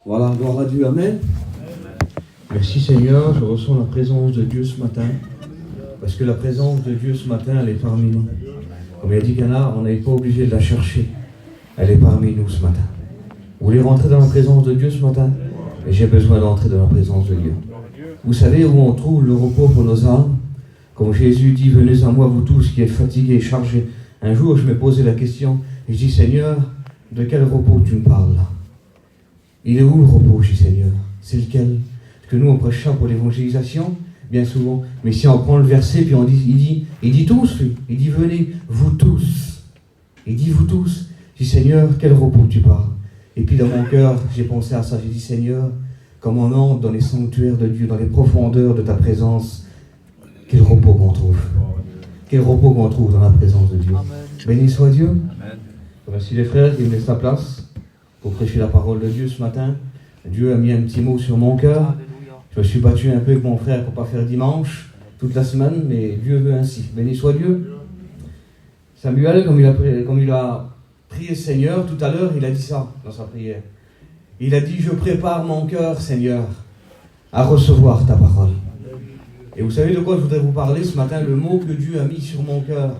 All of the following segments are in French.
Voilà, gloire à Dieu, amen. Merci Seigneur, je ressens la présence de Dieu ce matin. Parce que la présence de Dieu ce matin, elle est parmi nous. Comme il a dit Canard, on n'est pas obligé de la chercher. Elle est parmi nous ce matin. Vous voulez rentrer dans la présence de Dieu ce matin? Et j'ai besoin d'entrer dans la présence de Dieu. Vous savez où on trouve le repos pour nos âmes? Comme Jésus dit, venez à moi vous tous qui êtes fatigués et chargés. Un jour, je me posais la question, et je dis, Seigneur, de quel repos tu me parles là? Il est où le repos, je dis, Seigneur? C'est lequel? Parce que nous, on prêche ça pour l'évangélisation, bien souvent. Mais si on prend le verset, puis on dit, il dit tous, lui. Il dit, venez, vous tous. Il dit, vous tous. Je dis, Seigneur, quel repos tu parles? Et puis dans mon cœur, j'ai pensé à ça. J'ai dit, Seigneur, comme on entre dans les sanctuaires de Dieu, dans les profondeurs de ta présence, quel repos qu'on trouve. Quel repos qu'on trouve dans la présence de Dieu. Amen. Béni soit Dieu. Amen. Merci les frères qui me laissent la place pour prêcher la parole de Dieu ce matin. Dieu a mis un petit mot sur mon cœur. Je me suis battu un peu avec mon frère pour ne pas faire dimanche toute la semaine, mais Dieu veut ainsi. Béni soit Dieu. Samuel, comme il a prié le Seigneur tout à l'heure, il a dit ça dans sa prière. Il a dit, je prépare mon cœur, Seigneur, à recevoir ta parole. Et vous savez de quoi je voudrais vous parler ce matin? Le mot que Dieu a mis sur mon cœur.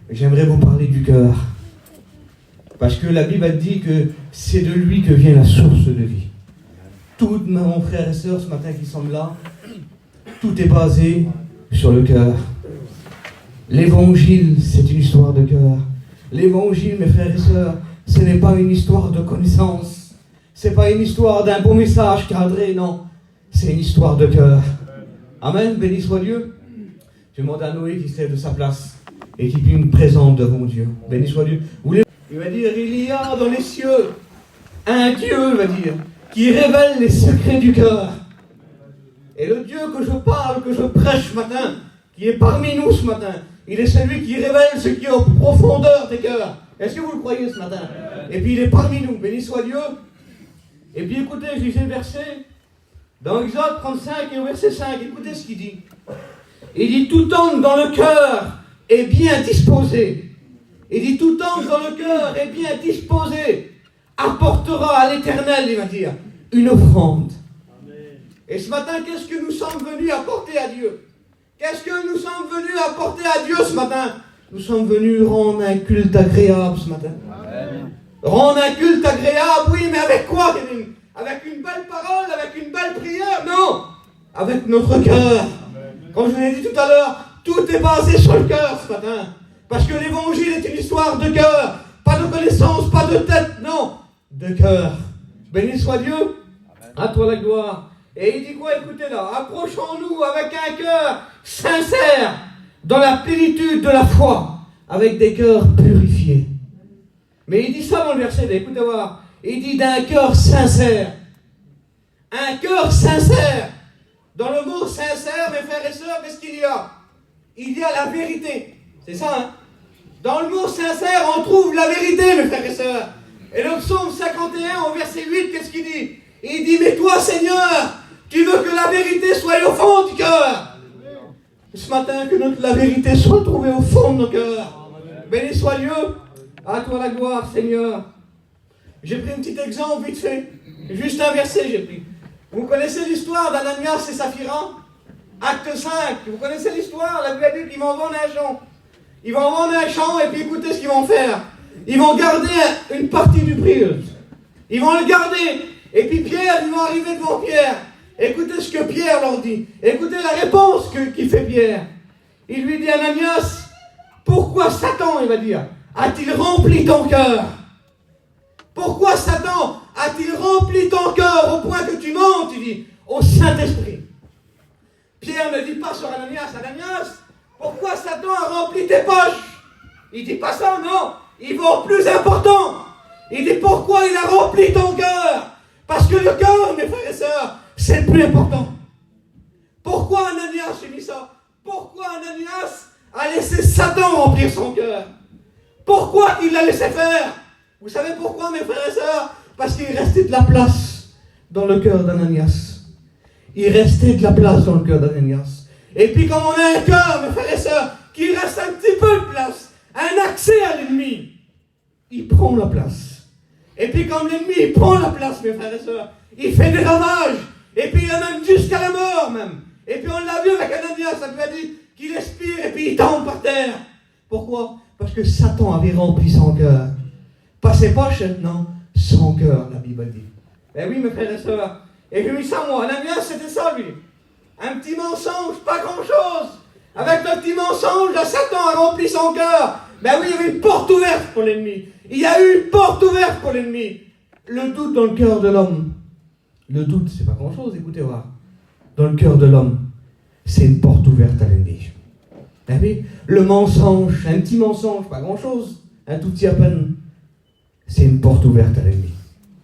J'aimerais vous parler du cœur. Parce que la Bible dit que c'est de lui que vient la source de vie. Tous mes frères et sœurs ce matin qui sont là, tout est basé sur le cœur. L'évangile, c'est une histoire de cœur. L'évangile, mes frères et sœurs, ce n'est pas une histoire de connaissance. Ce n'est pas une histoire d'un beau message cadré, non. C'est une histoire de cœur. Amen, béni soit Dieu. Je demande à Noé qui se lève de sa place et qui me présente devant Dieu. Béni soit Dieu. Il va dire, il y a dans les cieux un Dieu, il va dire, qui révèle les secrets du cœur. Et le Dieu que je parle, que je prêche ce matin, qui est parmi nous ce matin, il est celui qui révèle ce qui est aux profondeurs des cœurs. Est-ce que vous le croyez ce matin? Et puis il est parmi nous, béni soit Dieu. Et puis écoutez, je lisais le verset dans Exode 35 et au verset 5, écoutez ce qu'il dit. Il dit, tout homme dans le cœur est bien disposé. Il dit, tout homme dans le cœur est bien disposé, apportera à l'Éternel, il va dire, une offrande. Amen. Et ce matin, qu'est-ce que nous sommes venus apporter à Dieu? Qu'est-ce que nous sommes venus apporter à Dieu ce matin? Nous sommes venus rendre un culte agréable ce matin. Amen. Rendre un culte agréable, oui, mais avec quoi, Kevin? Avec une belle parole, avec une belle prière? Non! Avec notre cœur. Comme je vous l'ai dit tout à l'heure, tout est basé sur le cœur ce matin. Parce que l'évangile est une histoire de cœur. Pas de connaissance, pas de tête, non. De cœur. Béni soit Dieu. Amen. À toi la gloire. Et il dit quoi? Écoutez là. Approchons-nous avec un cœur sincère, dans la plénitude de la foi, avec des cœurs purifiés. Mais il dit ça dans le verset, écoutez voir. Il dit d'un cœur sincère. Un cœur sincère. Dans le mot sincère, mes frères et sœurs, qu'est-ce qu'il y a? Il y a la vérité. C'est ça, hein? Dans le mot sincère, on trouve la vérité, mes frères et sœurs. Et le psaume 51, au verset 8, qu'est-ce qu'il dit? Il dit, mais toi, Seigneur, tu veux que la vérité soit au fond du cœur. Ce matin, que la vérité soit trouvée au fond de nos cœurs. Béni soit Dieu. À toi la gloire, Seigneur. J'ai pris un petit exemple vite fait. Juste un verset, j'ai pris. Vous connaissez l'histoire d'Ananias et Saphira? Acte 5. Vous connaissez l'histoire? La Bible dit qu'ils vont vendre un champ. Ils vont vendre un champ et puis écoutez ce qu'ils vont faire. Ils vont garder une partie du prix. Ils vont le garder. Et puis Pierre, ils vont arriver devant Pierre. Écoutez ce que Pierre leur dit. Écoutez la réponse qu'il fait Pierre. Il lui dit, Ananias, pourquoi Satan, il va dire, a-t-il rempli ton cœur? Pourquoi Satan a-t-il rempli ton cœur au point que tu montes, il dit, au Saint-Esprit? Pierre ne dit pas sur Ananias, Ananias, pourquoi Satan a rempli tes poches? Il dit pas ça, non. Il va au plus important. Il dit pourquoi il a rempli ton cœur? Parce que le cœur, mes frères et sœurs, c'est le plus important. Pourquoi Ananias, j'ai dit ça? Pourquoi Ananias a laissé Satan remplir son cœur? Pourquoi il l'a laissé faire? Vous savez pourquoi, mes frères et sœurs? Parce qu'il restait de la place dans le cœur d'Ananias. Il restait de la place dans le cœur d'Ananias. Et puis comme on a un cœur, mes frères et sœurs, qui reste un petit peu de place, un accès à l'ennemi, il prend la place. Et puis quand l'ennemi il prend la place, mes frères et sœurs, il fait des ravages. Et puis il a même jusqu'à la mort même. Et puis on l'a vu avec Ananias, ça lui a dit qu'il expire et puis il tombe par terre. Pourquoi? Parce que Satan avait rempli son cœur. Pas ses poches, non, son cœur, la Bible dit. Eh oui, mes frères et sœurs. Et j'ai mis ça moi, Ananias c'était ça lui. Un petit mensonge, pas grand chose. Avec le petit mensonge, Satan a rempli son cœur. Ben oui, il y avait une porte ouverte pour l'ennemi. Il y a eu une porte ouverte pour l'ennemi. Le doute dans le cœur de l'homme. Le doute, c'est pas grand chose, écoutez voir. Dans le cœur de l'homme, c'est une porte ouverte à l'ennemi. Ben oui, le mensonge, un petit mensonge, pas grand chose, un tout petit à peine, c'est une porte ouverte à l'ennemi.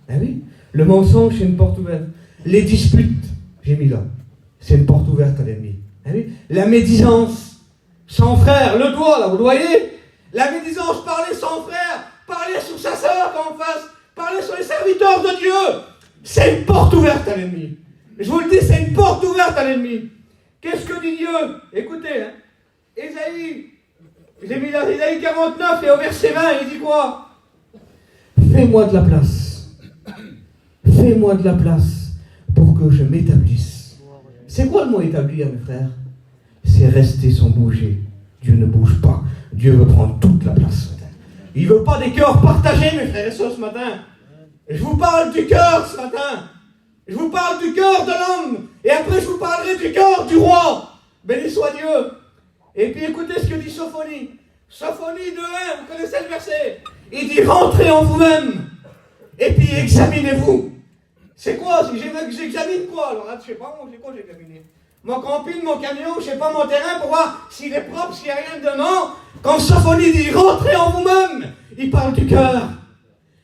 Ben oui, le mensonge, c'est une porte ouverte. Les disputes, j'ai mis là, c'est une porte ouverte à l'ennemi. Ben oui, la médisance, son frère, le doigt là, vous le voyez? La médisance, parler son frère, parler sur sa sœur en face, parler sur les serviteurs de Dieu, c'est une porte ouverte à l'ennemi. Je vous le dis, c'est une porte ouverte à l'ennemi. Qu'est-ce que dit Dieu? Écoutez, hein. Ésaïe, j'ai mis là, Ésaïe 49 et au verset 20, il dit quoi? Fais-moi de la place. Fais-moi de la place pour que je m'établisse. C'est quoi le mot établir, mes frères? C'est rester sans bouger. Dieu ne bouge pas. Dieu veut prendre toute la place ce matin. Il ne veut pas des cœurs partagés, mes frères et sœurs, ce matin. Je vous parle du cœur ce matin. Je vous parle du cœur de l'homme. Et après, je vous parlerai du cœur du roi. Béni soit Dieu. Et puis, écoutez ce que dit Sophonie. Sophonie 2:1, vous connaissez le verset. Il dit, rentrez en vous-même. Et puis, examinez-vous. C'est quoi? J'examine quoi? Alors là, je sais pas, c'est quoi j'examine? Mon camping, mon camion, je sais pas, mon terrain, pour voir s'il est propre, s'il n'y a rien dedans. Quand Sophonie dit, rentrez en vous-même. Il parle du cœur.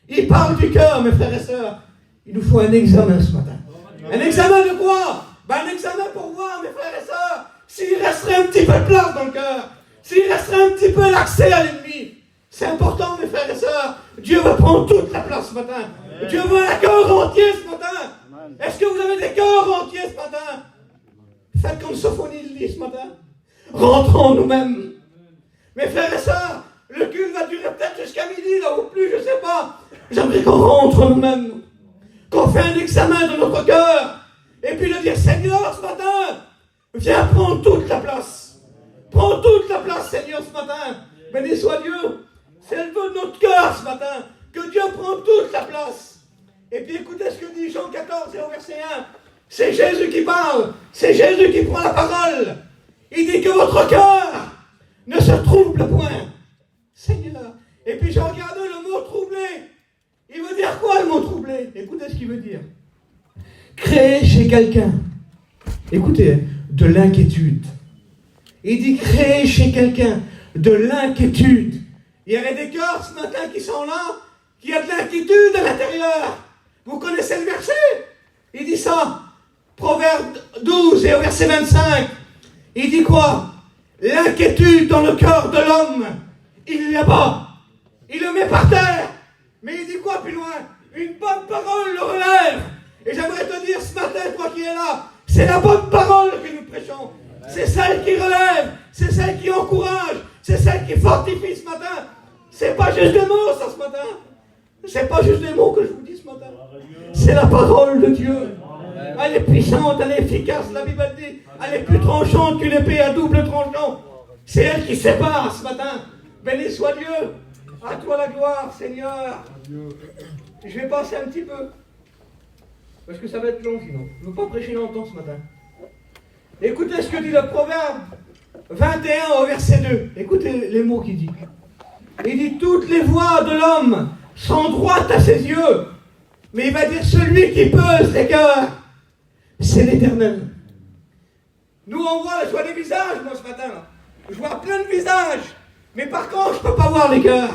Il parle du cœur, mes frères et sœurs. Il nous faut un examen ce matin. Un examen de quoi? Un examen pour voir, mes frères et sœurs, s'il resterait un petit peu de place dans le cœur, s'il resterait un petit peu l'accès à l'ennemi. C'est important, mes frères et sœurs. Dieu va prendre toute la place ce matin. Dieu veut un cœur entier ce matin. Est-ce que vous avez des cœurs entiers ce matin? Faites comme Sophonie le dit ce matin. Rentrons nous-mêmes. Mes frères et sœurs, le culte va durer peut-être jusqu'à midi, là, ou plus, je ne sais pas. J'aimerais qu'on rentre nous-mêmes. Qu'on fait un examen de notre cœur. Et puis de dire, Seigneur, ce matin, viens prendre toute la place. Prends toute la place, Seigneur, ce matin. Béni soit Dieu. C'est le vœu de notre cœur ce matin. Que Dieu prenne toute la place. Et puis écoutez ce que dit Jean 14 et au verset 1. C'est Jésus qui parle. C'est Jésus qui prend la parole. Il dit que votre cœur ne se trouble point. Seigneur. Et puis j'ai regardé le mot troublé. Il veut dire quoi le mot troublé? Écoutez ce qu'il veut dire. Créer chez quelqu'un, écoutez, de l'inquiétude. Il dit créer chez quelqu'un de l'inquiétude. Il y avait des cœurs ce matin qui sont là, qui a de l'inquiétude à l'intérieur. Vous connaissez le verset? Il dit ça. Proverbe 12 et au verset 25. Il dit quoi? L'inquiétude dans le cœur de l'homme, il l'abat. Il le met par terre. Mais il dit quoi plus loin? Une bonne parole le relève. Et j'aimerais te dire ce matin, toi qui es là, c'est la bonne parole que nous prêchons. C'est celle qui relève, c'est celle qui encourage, c'est celle qui fortifie ce matin. C'est pas juste des mots ça ce matin. C'est pas juste des mots que je vous dis ce matin. C'est la parole de Dieu. Elle est puissante, elle est efficace, la Bible dit. Elle est plus tranchante qu'une épée à double tranchant. C'est elle qui sépare ce matin. Béni soit Dieu. À toi la gloire, Seigneur. Je vais passer un petit peu. Parce que ça va être long sinon. Je ne veux pas prêcher longtemps ce matin. Écoutez ce que dit le Proverbe 21 au verset 2. Écoutez les mots qu'il dit. Il dit, toutes les voies de l'homme sont droites à ses yeux. Mais il va dire, celui qui pèse les cœurs, c'est l'Éternel. Nous on voit, je vois des visages moi ce matin. Là. Je vois plein de visages. Mais par contre, je ne peux pas voir les cœurs.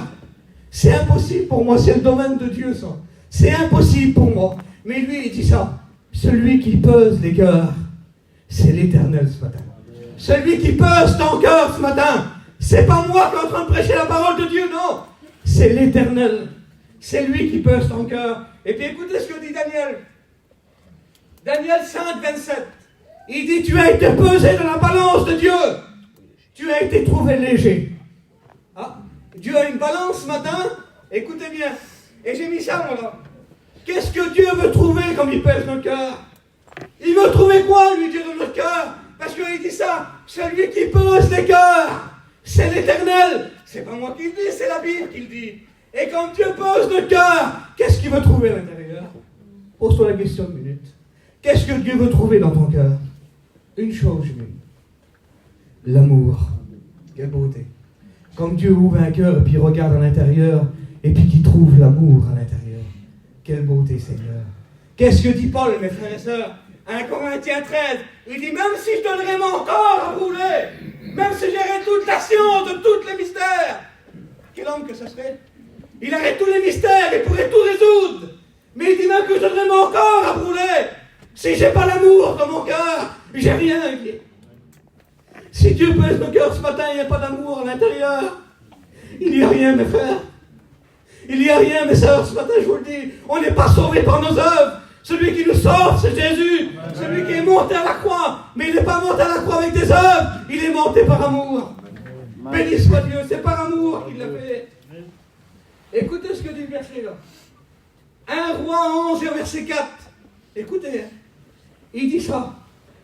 C'est impossible pour moi, c'est le domaine de Dieu ça. C'est impossible pour moi. Mais lui, il dit ça. Celui qui pèse les cœurs, c'est l'Éternel ce matin. Celui qui pèse ton cœur ce matin, c'est pas moi qui est en train de prêcher la parole de Dieu, non. C'est l'Éternel. C'est lui qui pèse ton cœur. Et puis écoutez ce que dit Daniel. Daniel 5, 27. Il dit, tu as été pesé dans la balance de Dieu. Tu as été trouvé léger. Ah, Dieu a une balance ce matin. Écoutez bien. Et j'ai mis ça, moi, là. Qu'est-ce que Dieu veut trouver comme il pèse notre cœur? Il veut trouver quoi, lui, Dieu, dans notre cœur? Parce qu'il dit ça, celui qui pèse les cœurs, c'est l'Éternel. C'est pas moi qui le dis, c'est la Bible qui le dit. Et quand Dieu pèse notre cœur, qu'est-ce qu'il veut trouver à l'intérieur? Pose-toi la question une minute. Qu'est-ce que Dieu veut trouver dans ton cœur? Une chose, Julie. L'amour. Quelle beauté. Quand Dieu ouvre un cœur et puis il regarde à l'intérieur et puis qu'il trouve l'amour à l'intérieur. Quelle beauté, Seigneur. Qu'est-ce que dit Paul, mes frères et sœurs? 1 Corinthiens 13, il dit, même si je donnerais mon corps à brûler, même si j'aurais toute la science de tous les mystères, quel homme que ça serait? Il aurait tous les mystères, il pourrait tout résoudre. Mais il dit même que je donnerais mon corps à brûler. Si j'ai pas l'amour dans mon cœur, j'ai rien. Si Dieu pèse mon cœur ce matin, il n'y a pas d'amour à l'intérieur. Il n'y a rien, mes frères. Il n'y a rien, mes sœurs, ce matin, je vous le dis. On n'est pas sauvés par nos œuvres. Celui qui nous sauve, c'est Jésus. Celui qui est monté à la croix. Mais il n'est pas monté à la croix avec des œuvres. Il est monté par amour. Béni soit Dieu, c'est par amour qu'il l'a fait. Écoutez ce que dit le verset là. 1 Roi 11 et verset 4. Écoutez. Il dit ça.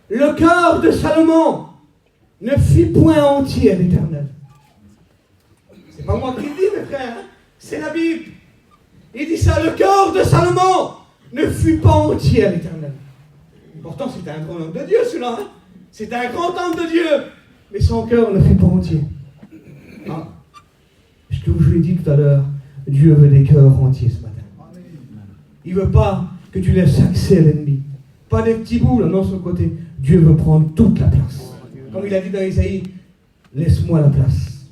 Le cœur de Salomon ne fut point entier à l'Éternel. C'est pas moi qui le dis, mes frères. Hein? C'est la Bible. Il dit ça. Le cœur de Salomon ne fut pas entier à l'Éternel. Pourtant, c'était un grand homme de Dieu, celui-là. Hein? C'était un grand homme de Dieu. Mais son cœur ne fut pas entier. Ah. Ce que je vous ai dit tout à l'heure, Dieu veut des cœurs entiers ce matin. Il ne veut pas que tu laisses accès à l'ennemi. Pas des petits bouts, là, non, sur le côté. Dieu veut prendre toute la place. Comme il a dit dans Isaïe, laisse-moi la place.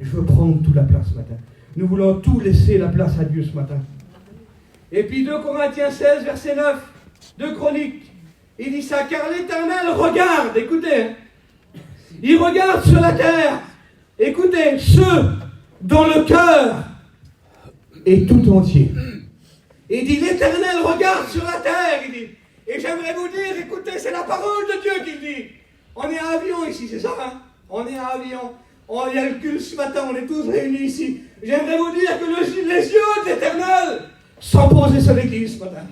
Je veux prendre toute la place ce matin. Nous voulons tout laisser la place à Dieu ce matin. Et puis 2 Corinthiens 16, verset 9, 2 Chroniques, il dit ça, car l'Éternel regarde, écoutez, hein, il regarde sur la terre, écoutez, ceux dont le cœur est tout entier. Il dit, l'Éternel regarde sur la terre, il dit, et j'aimerais vous dire, écoutez, c'est la parole de Dieu qui le dit. On est à Avion ici, c'est ça, hein? On est à Avion. Il y a le culte ce matin, on est tous réunis ici. J'aimerais vous dire que les yeux de l'Éternel sont posés sur l'Église ce matin.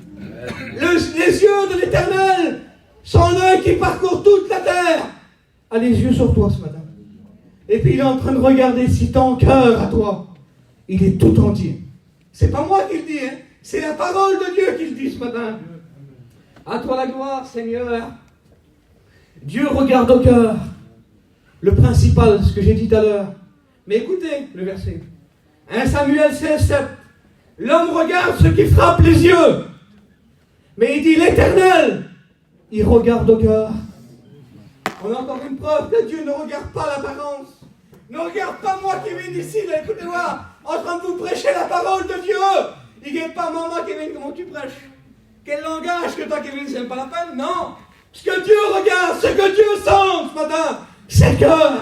Les yeux de l'Éternel sont l'œil qui parcourt toute la terre. A les yeux sur toi ce matin. Et puis il est en train de regarder si ton cœur à toi, il est tout entier. C'est pas moi qui le dis, hein? C'est la parole de Dieu qui le dit ce matin. À toi la gloire, Seigneur. Dieu regarde au cœur. Le principal, ce que j'ai dit tout à l'heure. Mais écoutez le verset. 1 Samuel 16, 7. L'homme regarde ce qui frappe les yeux. Mais il dit l'Éternel, il regarde au cœur. On a encore une preuve que Dieu ne regarde pas l'apparence. Ne regarde pas moi qui viens ici, là, écoutez-moi, en train de vous prêcher la parole de Dieu. Il ne regarde pas maman Kevin, comment tu prêches. Quel langage que toi Kevin, c'est pas la peine, non. Ce que Dieu regarde, ce que Dieu sent ce matin, c'est le cœur.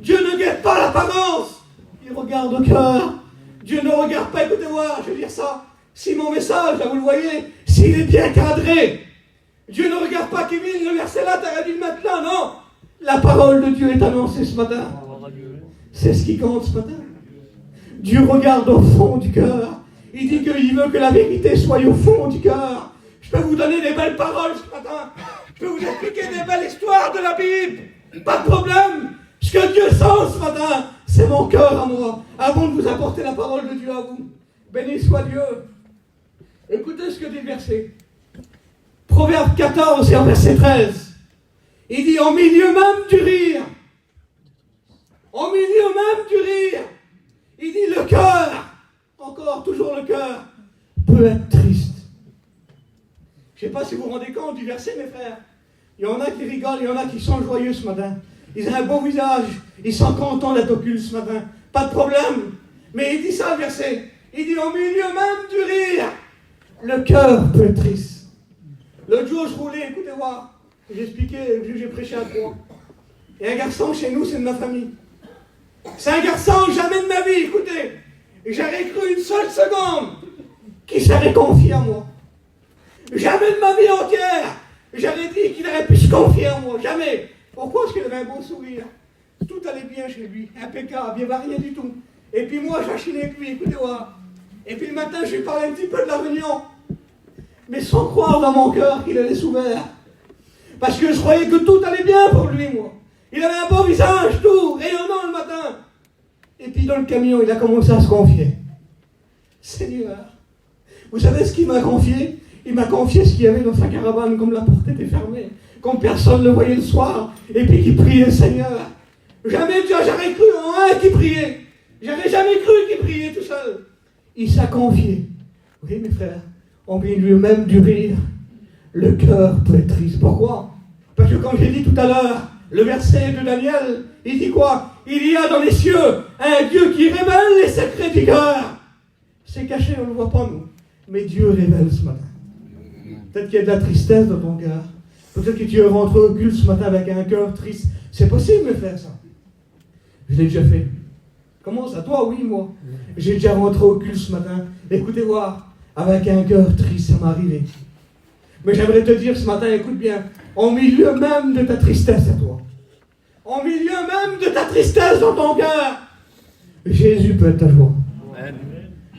Dieu ne regarde pas l'apparence, il regarde au cœur. Dieu ne regarde pas, écoutez-moi, je vais dire ça. Si mon message, là, vous le voyez, s'il est bien cadré, Dieu ne regarde pas Kevin, le verset là, t'aurais dû le mettre là, non. La parole de Dieu est annoncée ce matin. C'est ce qui compte ce matin. Dieu regarde au fond du cœur. Il dit qu'il veut que la vérité soit au fond du cœur. Je peux vous donner des belles paroles ce matin. Je peux vous expliquer des belles histoires de la Bible. Pas de problème. Ce que Dieu sent ce matin, c'est mon cœur à moi. Avant de vous apporter la parole de Dieu à vous. Béni soit Dieu. Écoutez ce que dit le verset. Proverbe 14 et en verset 13. Il dit, au milieu même du rire. Au milieu même du rire. Il dit, le cœur, encore toujours le cœur, peut être triste. Je ne sais pas si vous vous rendez compte du verset, mes frères. Il y en a qui rigolent, il y en a qui sont joyeux ce matin. Ils ont un beau visage, ils sont contents d'être au culte ce matin. Pas de problème. Mais il dit ça, le verset. Il dit, au milieu même du rire, le cœur peut être triste. L'autre jour, je roulais, écoutez-moi. J'expliquais, j'ai prêché à trois. Et un garçon chez nous, c'est de ma famille. C'est un garçon, jamais de ma vie, écoutez. Et j'aurais cru une seule seconde qu'il serait confié à moi. Jamais de ma vie entière, j'aurais dit qu'il aurait pu se confier en moi. Jamais. Pourquoi? Parce qu'il avait un beau sourire. Tout allait bien chez lui, impeccable, il n'y avait rien du tout. Et puis moi, j'achinais avec lui, écoutez-moi. Et puis le matin, je lui parlais un petit peu de la réunion. Mais sans croire dans mon cœur qu'il allait s'ouvrir. Parce que je croyais que tout allait bien pour lui, moi. Il avait un beau visage, tout, rayonnant le matin. Et puis dans le camion, il a commencé à se confier. Seigneur, vous savez ce qu'il m'a confié? Il m'a confié ce qu'il y avait dans sa caravane, comme la porte était fermée, comme personne ne le voyait le soir, et puis qu'il priait le Seigneur. Jamais j'aurais cru en un qui priait. J'avais jamais cru qu'il priait tout seul. Il s'est confié. Oui, mes frères, au milieu même du rire, le cœur peut être triste. Pourquoi? Parce que comme j'ai dit tout à l'heure, le verset de Daniel, il dit quoi? Il y a dans les cieux un Dieu qui révèle les secrets du cœur. C'est caché, on ne le voit pas nous. Mais Dieu révèle ce matin. Peut-être qu'il y a de la tristesse dans ton cœur. Peut-être que tu es rentré au culte ce matin avec un cœur triste. C'est possible, mes frères, ça. Je l'ai déjà fait. Comment ça? Toi, oui, moi. J'ai déjà rentré au culte ce matin. Écoutez voir, avec un cœur triste, ça m'est arrivé. Mais j'aimerais te dire ce matin, écoute bien, au milieu même de ta tristesse à toi, au milieu même de ta tristesse dans ton cœur, Jésus peut être ta joie.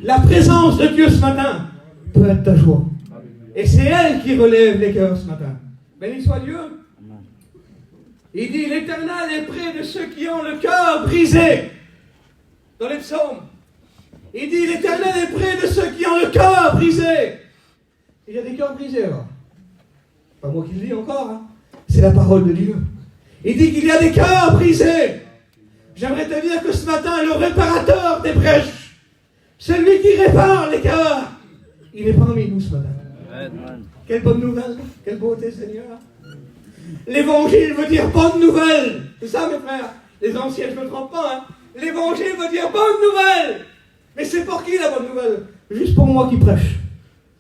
La présence de Dieu ce matin peut être ta joie. Et c'est elle qui relève les cœurs ce matin. Béni soit Dieu. Il dit, l'Éternel est près de ceux qui ont le cœur brisé. Dans les psaumes. Il dit, l'Éternel est près de ceux qui ont le cœur brisé. Il y a des cœurs brisés alors. Pas moi qui le dis encore. Hein. C'est la parole de Dieu. Il dit qu'il y a des cœurs brisés. J'aimerais te dire que ce matin, le réparateur des brèches, celui qui répare les cœurs, il est parmi nous ce matin. Amen. Quelle bonne nouvelle, quelle beauté, Seigneur. L'évangile veut dire bonne nouvelle. C'est ça, mes frères. Les anciens, je ne me trompe pas. Hein. L'évangile veut dire bonne nouvelle. Mais c'est pour qui la bonne nouvelle? Juste pour moi qui prêche.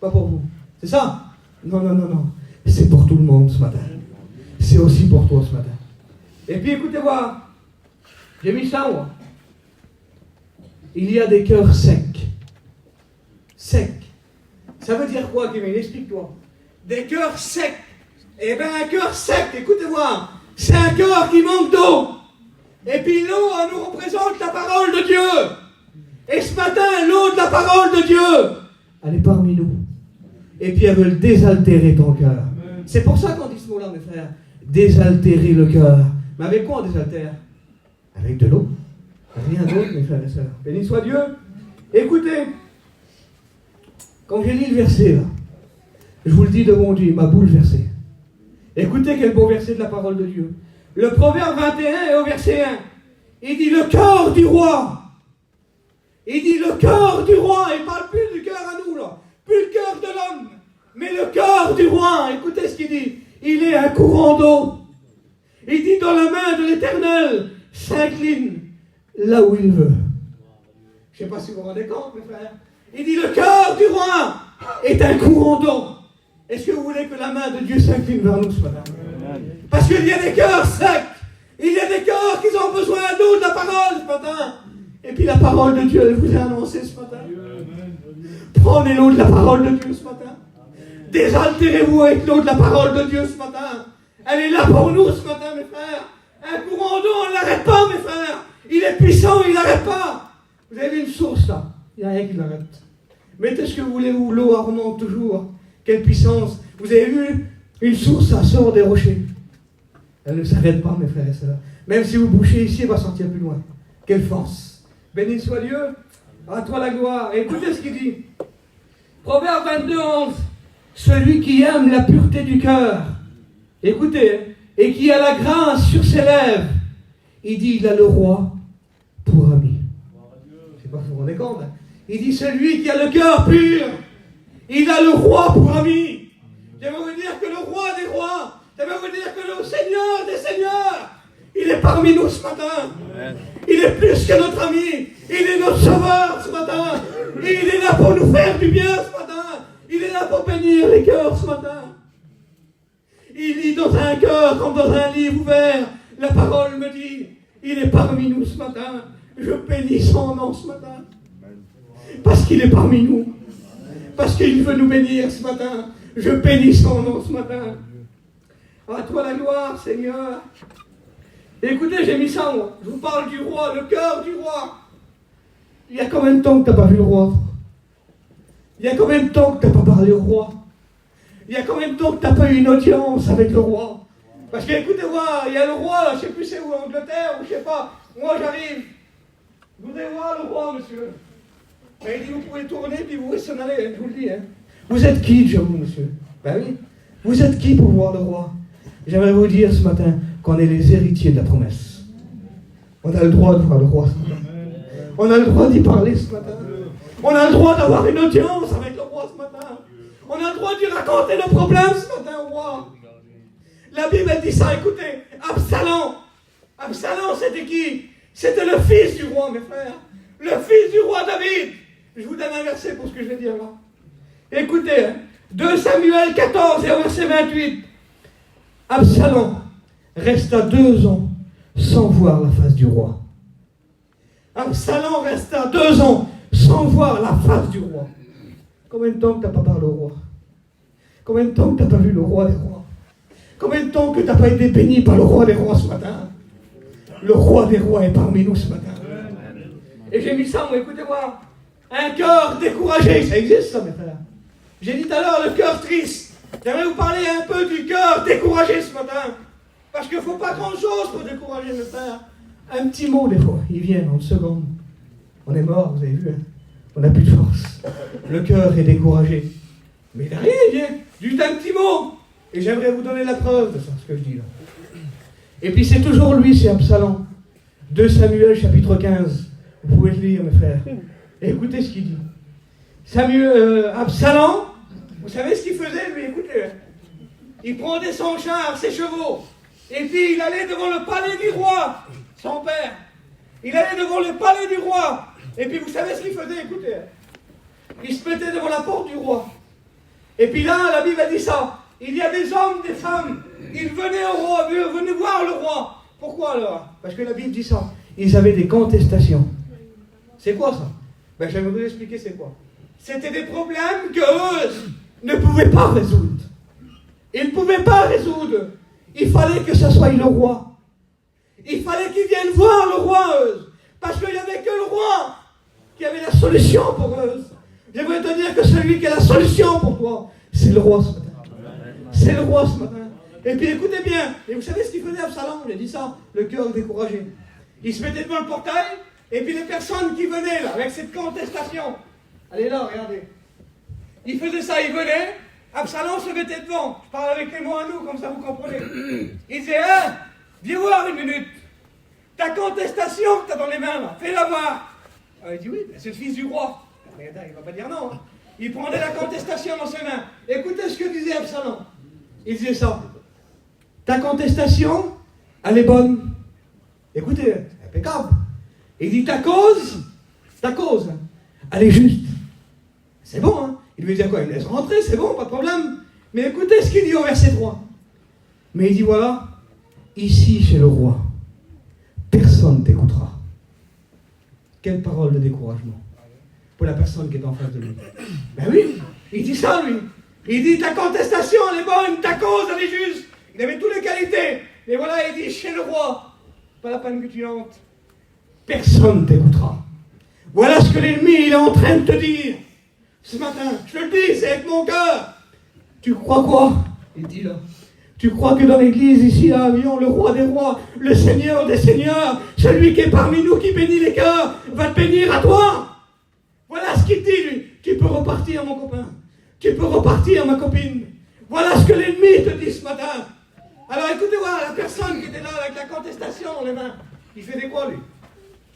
Pas pour vous. C'est ça? Non, non, non, non. C'est pour tout le monde ce matin. C'est aussi pour toi ce matin. Et puis écoutez-moi. J'ai mis ça, moi. Il y a des cœurs secs. Secs. Ça veut dire quoi, Kevin? Explique-toi. Des cœurs secs. Eh bien, un cœur sec, écoutez-moi, c'est un cœur qui manque d'eau. Et puis l'eau, elle nous représente la parole de Dieu. Et ce matin, l'eau de la parole de Dieu, elle est parmi nous. Et puis elle veut désaltérer ton cœur. C'est pour ça qu'on dit ce mot-là, mes frères. Désaltérer le cœur. Mais avec quoi on désaltère? Avec de l'eau. Rien d'autre, mes frères et sœurs. Béni soit Dieu. Écoutez, quand j'ai lu le verset là, je vous le dis de mon Dieu, il m'a bouleversé. Écoutez quel beau verset de la parole de Dieu. Le Proverbe 21 est au verset 1. Il dit le cœur du roi. Il dit le cœur du roi. Il ne parle plus du cœur à nous là. Plus le cœur de l'homme. Mais le cœur du roi. Écoutez ce qu'il dit. Il est un courant d'eau. Il dit dans la main de l'Éternel s'incline là où il veut. Je ne sais pas si vous vous rendez compte, mes frères. Il dit le cœur du roi est un courant d'eau. Est-ce que vous voulez que la main de Dieu s'incline vers nous ce matin? Parce qu'il y a des cœurs secs. Il y a des cœurs qui ont besoin d'eau, de la parole ce matin. Et puis la parole de Dieu, elle vous a annoncé ce matin. Prenez l'eau de la parole de Dieu ce matin. Désaltérez-vous avec l'eau de la parole de Dieu ce matin. Elle est là pour nous ce matin, mes frères. Un courant d'eau, on ne l'arrête pas, mes frères. Il est puissant, il n'arrête pas. Vous avez une source là. Il n'y a rien qui l'arrête. Mettez ce que vous voulez où l'eau remonte toujours. Quelle puissance. Vous avez vu, une source, ça sort des rochers. Elle ne s'arrête pas, mes frères et sœurs. Même si vous bouchez ici, elle va sortir plus loin. Quelle force. Béni soit Dieu. À toi la gloire. Et écoutez ce qu'il dit. Proverbe 22, 11. Celui qui aime la pureté du cœur, écoutez, et qui a la grâce sur ses lèvres, il dit, il a le roi pour ami. Je ne sais pas si vous vous rendez compte. Il dit, celui qui a le cœur pur, il a le roi pour ami. J'aimerais vous dire que le roi des rois, j'aimerais vous dire que le Seigneur des seigneurs, il est parmi nous ce matin. Il est plus que notre ami. Il est notre sauveur ce matin. Il est là pour nous faire du bien ce matin. Il est là pour bénir les cœurs ce matin. Il lit dans un cœur comme dans un livre ouvert. La parole me dit, il est parmi nous ce matin. Je bénis son nom ce matin. Parce qu'il est parmi nous. Parce qu'il veut nous bénir ce matin. Je bénis son nom ce matin. À toi la gloire, Seigneur. Écoutez, j'ai mis ça, moi. Je vous parle du roi, le cœur du roi. Il y a combien de temps que tu n'as pas vu le roi? Il y a combien de temps que tu n'as pas parlé au roi? Il y a combien de temps que tu n'as pas eu une audience avec le roi? Parce que écoutez-moi, il y a le roi, là, je ne sais plus c'est où, en Angleterre, ou je ne sais pas. Moi j'arrive. Vous voulez voir le roi, monsieur? Ben, il dit, vous pouvez tourner, puis vous pouvez s'en aller, je vous le dis. Hein. Vous êtes qui, déjà vous, monsieur? Ben oui. Vous êtes qui pour voir le roi? J'aimerais vous dire ce matin qu'on est les héritiers de la promesse. On a le droit de voir le roi ce matin. On a le droit d'y parler ce matin. On a le droit d'avoir une audience avec le roi ce matin. On a le droit de lui raconter nos problèmes ce matin au roi. La Bible elle dit ça, écoutez, Absalom, c'était qui? C'était le fils du roi, mes frères. Le fils du roi David. Je vous donne un verset pour ce que je vais dire là. Écoutez, 2 Samuel 14 et au verset 28. Absalom resta 2 ans sans voir la face du roi. Absalom resta 2 ans sans voir la face du roi. Combien de temps que tu n'as pas parlé au roi? Combien de temps que tu n'as pas vu le roi des rois? Combien de temps que tu n'as pas été béni par le roi des rois ce matin? Le roi des rois est parmi nous ce matin. Et j'ai mis ça, moi, écoutez-moi. Un cœur découragé, ça existe ça, mes frères. J'ai dit tout à l'heure le cœur triste. J'aimerais vous parler un peu du cœur découragé ce matin. Parce qu'il ne faut pas grand-chose pour décourager, mes frères. Un petit mot, des fois, il vient en une seconde. On est mort, vous avez vu, hein? On n'a plus de force. Le cœur est découragé. Mais rien, il vient. Juste un petit mot. Et j'aimerais vous donner la preuve de ça, ce que je dis là. Et puis c'est toujours lui, c'est Absalom. 2 Samuel, chapitre 15. Vous pouvez le lire, mes frères. Et écoutez ce qu'il dit. Absalom, vous savez ce qu'il faisait, lui? Écoutez. Il prenait son char, ses chevaux. Et puis il allait devant le palais du roi, son père. Il allait devant le palais du roi. Et puis vous savez ce qu'il faisait? Écoutez. Il se mettait devant la porte du roi. Et puis là, la Bible a dit ça. Il y a des hommes, des femmes. Ils venaient au roi, venaient voir le roi. Pourquoi alors? Parce que la Bible dit ça. Ils avaient des contestations. C'est quoi ça? Ben, je vais vous expliquer c'est quoi. C'était des problèmes qu'eux ne pouvaient pas résoudre. Ils ne pouvaient pas résoudre. Il fallait que ce soit le roi. Il fallait qu'ils viennent voir le roi, eux. Parce qu'il n'y avait que le roi qui avait la solution pour eux. J'aimerais te dire que celui qui a la solution pour toi, c'est le roi ce matin. C'est le roi ce matin. Et puis écoutez bien, et vous savez ce qu'il faisait Absalom? Il a dit ça, le cœur découragé. Il se mettait devant le portail, et puis les personnes qui venaient là, avec cette contestation, allez là, regardez. Il faisait ça, il venait, Absalom se mettait devant. Je parle avec les mots à nous, comme ça vous comprenez. Il disait, hein, viens voir une minute. Ta contestation que tu as dans les mains là, fais-la voir. Alors, il dit oui, c'est le fils du roi. Mais il ne va pas dire non. Hein. Il prenait la contestation dans ses mains. Écoutez ce que disait Absalom. Il disait ça. Ta contestation, elle est bonne. Écoutez, impeccable. Il dit ta cause, elle est juste. C'est bon, hein. Il lui dit quoi? Il laisse rentrer, c'est bon, pas de problème. Mais écoutez ce qu'il dit au verset 3. Mais il dit voilà, ici chez le roi, personne ne t'écoutera. Quelle parole de découragement pour la personne qui est en face de lui. Ben oui, il dit ça lui. Il dit ta contestation elle est bonne, ta cause elle est juste. Il avait toutes les qualités. Mais voilà, il dit chez le roi, pas la peine que tu entres. Personne ne t'écoutera. Voilà ce que l'ennemi il est en train de te dire ce matin. Je te le dis, c'est avec mon cœur. Tu crois quoi? Il dit là. Tu crois que dans l'église ici à Avion, le roi des rois, le Seigneur des seigneurs, celui qui est parmi nous qui bénit les cœurs, va te bénir à toi? Voilà ce qu'il dit lui. Tu peux repartir mon copain. Tu peux repartir ma copine. Voilà ce que l'ennemi te dit ce matin. Alors écoutez-moi, la personne qui était là avec la contestation dans les mains, il faisait quoi lui?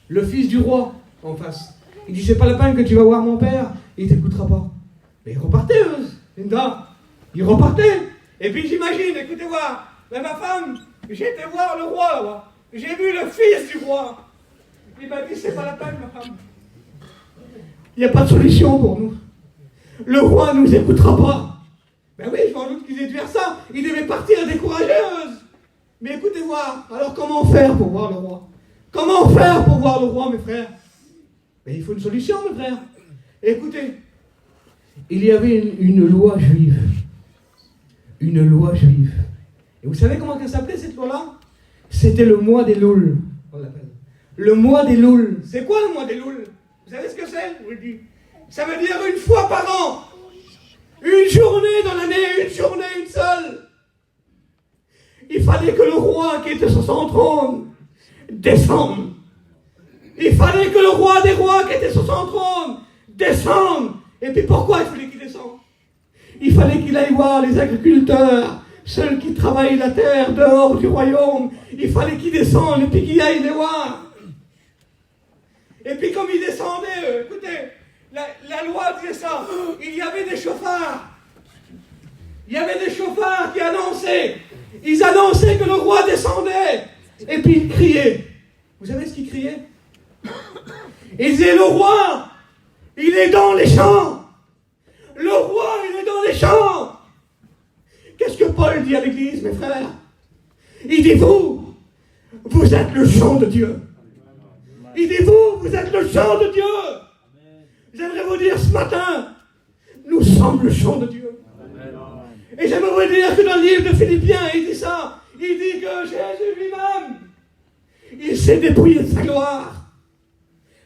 Le fils du roi en face. Il dit c'est pas la peine que tu vas voir mon père, il t'écoutera pas. Mais il repartait, Linda. Il repartait. Et puis j'imagine, écoutez voir, mais ma femme, j'ai été voir le roi là-bas. J'ai vu le fils du roi. Il m'a dit c'est pas la peine ma femme. Il n'y a pas de solution pour nous. Le roi ne nous écoutera pas. Ben oui, je m'en doute qu'ils aient dû faire ça. Ils devaient partir découragés. Mais écoutez voir, alors comment faire pour voir le roi? Comment faire pour voir le roi, mes frères? Mais il faut une solution, mes frères. Écoutez, il y avait une loi juive. Une loi juive. Et vous savez comment elle s'appelait cette loi-là? C'était le mois des Louls, on l'appelle. Le mois des Louls. C'est quoi le mois des Louls? Vous savez ce que c'est? Je vous le dis. Ça veut dire une fois par an. Une journée dans l'année, une journée, une seule. Il fallait que le roi qui était sur son trône descende. Il fallait que le roi des rois qui était sur son trône descende. Et puis pourquoi il fallait qu'il descende? Il fallait qu'il aille voir les agriculteurs, ceux qui travaillent la terre dehors du royaume. Il fallait qu'il descende et puis qu'il aille les voir. Et puis comme il descendait, écoutez, la loi disait ça, il y avait des chauffards. Il y avait des chauffards qui annonçaient. Ils annonçaient que le roi descendait. Et puis ils criaient. Vous savez ce qu'ils criaient? Ils disaient, le roi, il est dans les champs. Le roi, il est dans les champs. Qu'est-ce que Paul dit à l'église, mes frères? Il dit, vous êtes le champ de Dieu. Il dit, vous êtes le champ de Dieu. J'aimerais vous dire ce matin, nous sommes le champ de Dieu. Et j'aimerais vous dire que dans le livre de Philippiens, il dit ça. Il dit que Jésus lui-même, il s'est dépouillé de sa gloire.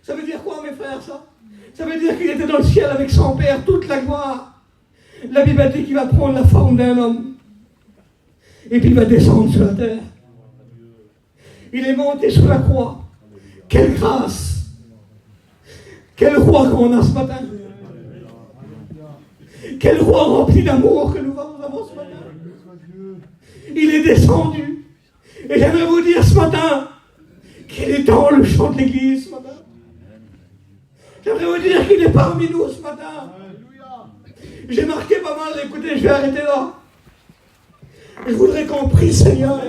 Ça veut dire quoi, mes frères, ça? Ça veut dire qu'il était dans le ciel avec son Père, toute la gloire. La Bible dit qu'il va prendre la forme d'un homme. Et puis il va descendre sur la terre. Il est monté sur la croix. Quelle grâce! Quel roi qu'on a ce matin! Quel roi rempli d'amour que nous avons ce matin! Il est descendu. Et j'aimerais vous dire ce matin qu'il est dans le champ de l'église ce matin. J'aimerais vous dire qu'il est parmi nous ce matin. J'ai marqué pas mal, écoutez, je vais arrêter là. Je voudrais qu'on prie, Seigneur.